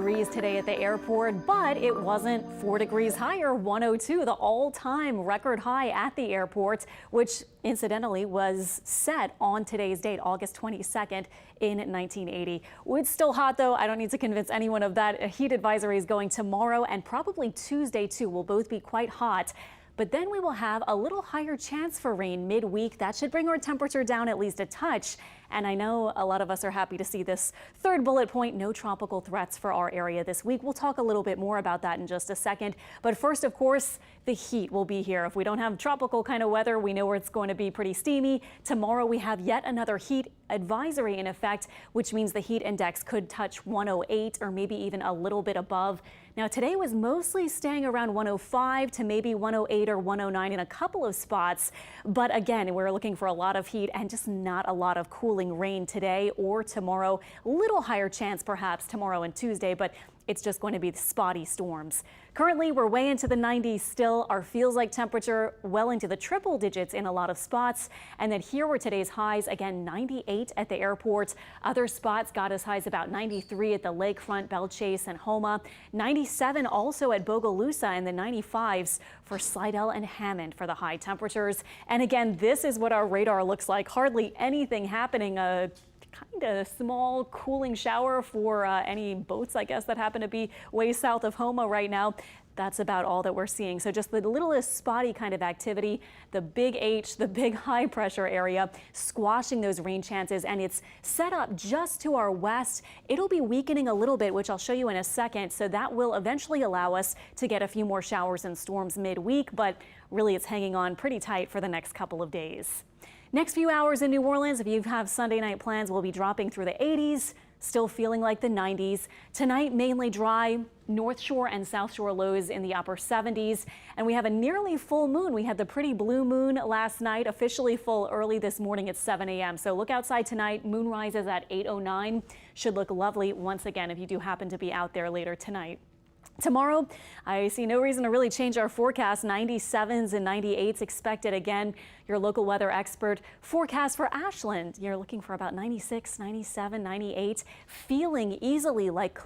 Degrees today at the airport, but it wasn't 4 degrees higher. 102, the all-time record high at the airport, which incidentally was set on today's date, August 22nd in 1980. It's still hot though. I don't need to convince anyone of that. A heat advisory is going tomorrow and probably Tuesday too will both be quite hot. But then we will have a little higher chance for rain midweek. That should bring our temperature down at least a touch. And I know a lot of us are happy to see this third bullet point, no tropical threats for our area this week. We'll talk a little bit more about that in just a second. But first, of course, the heat will be here. If we don't have tropical kind of weather, we know where it's going to be pretty steamy. Tomorrow we have yet another heat advisory in effect, which means the heat index could touch 108 or maybe even a little bit above. Now today was mostly staying around 105 to maybe 108 or 109 in a couple of spots. But again, we're looking for a lot of heat and just not a lot of cooling rain today or tomorrow. Little higher chance perhaps tomorrow and Tuesday, but it's just going to be the spotty storms. Currently, we're way into the 90s still. Our feels like temperature well into the triple digits in a lot of spots. And then here were today's highs. Again, 98 at the airport. Other spots got as high as about 93 at the lakefront, Belle Chase and Homa. 97 also at Bogalusa, and the 95s for Slidell and Hammond for the high temperatures. And again, this is what our radar looks like. Hardly anything happening. Kind of small cooling shower for any boats, I guess, that happen to be way south of Homa right now. That's about all that we're seeing. So just the littlest spotty kind of activity, the big H, the big high pressure area, squashing those rain chances. And it's set up just to our west. It'll be weakening a little bit, which I'll show you in a second. So that will eventually allow us to get a few more showers and storms midweek. But really, it's hanging on pretty tight for the next couple of days. Next few hours in New Orleans, if you have Sunday night plans, we'll be dropping through the 80s, still feeling like the 90s. Tonight, mainly dry, North Shore and South Shore lows in the upper 70s. And we have a nearly full moon. We had the pretty blue moon last night, officially full early this morning at 7 a.m. So look outside tonight. Moon rises at 8:09. Should look lovely once again if you do happen to be out there later tonight. Tomorrow, I see no reason to really change our forecast. 97s and 98s expected again. Your local weather expert forecast for Ashland. You're looking for about 96, 97, 98, feeling easily like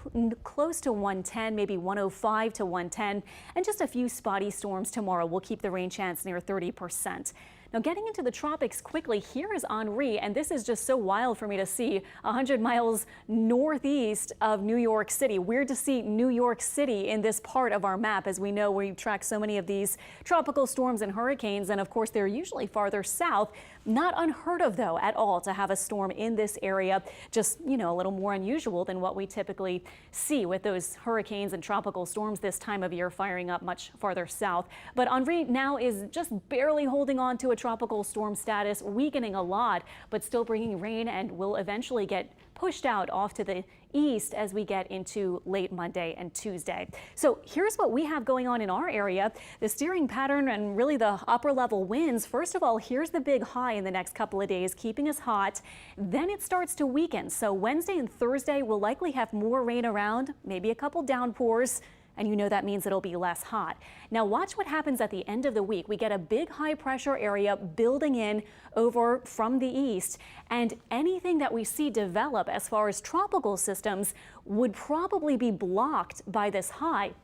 close to 110, maybe 105 to 110, and just a few spotty storms tomorrow. We'll keep the rain chance near 30%. Now, getting into the tropics quickly, here is Henri, and this is just so wild for me to see 100 miles northeast of New York City. Weird to see New York City in this part of our map. As we know, we track so many of these tropical storms and hurricanes, and of course, they're usually farther south. Not unheard of, though, at all to have a storm in this area. Just, you know, a little more unusual than what we typically see with those hurricanes and tropical storms this time of year firing up much farther south. But Henri now is just barely holding on to a tropical storm status, weakening a lot, but still bringing rain and will eventually get pushed out off to the east as we get into late Monday and Tuesday. So here's what we have going on in our area. The steering pattern and really the upper level winds. First of all, here's the big high in the next couple of days, keeping us hot. Then it starts to weaken. So Wednesday and Thursday will likely have more rain around, maybe a couple downpours. And you know that means it'll be less hot. Now watch what happens at the end of the week. We get a big high pressure area building in over from the east, and anything that we see develop as far as tropical systems would probably be blocked by this high.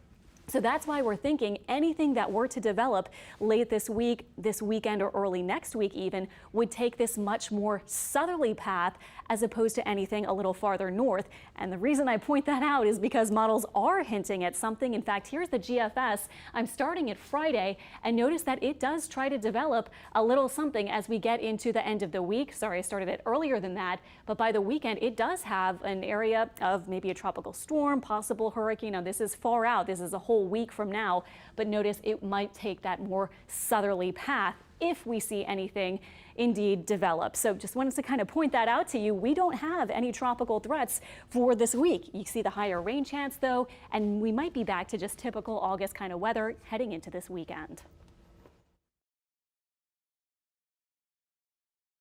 So that's why we're thinking anything that were to develop late this week, this weekend, or early next week even, would take this much more southerly path as opposed to anything a little farther north. And the reason I point that out is because models are hinting at something. In fact, here's the GFS. I'm starting it Friday, and notice that it does try to develop a little something as we get into the end of the week. Sorry, I started it earlier than that, but by the weekend, it does have an area of maybe a tropical storm, possible hurricane. Now, this is far out. This is a whole week from now, but notice it might take that more southerly path if we see anything indeed develop. So just wanted to kind of point that out to you. We don't have any tropical threats for this week. You see the higher rain chance though, and we might be back to just typical August kind of weather heading into this weekend.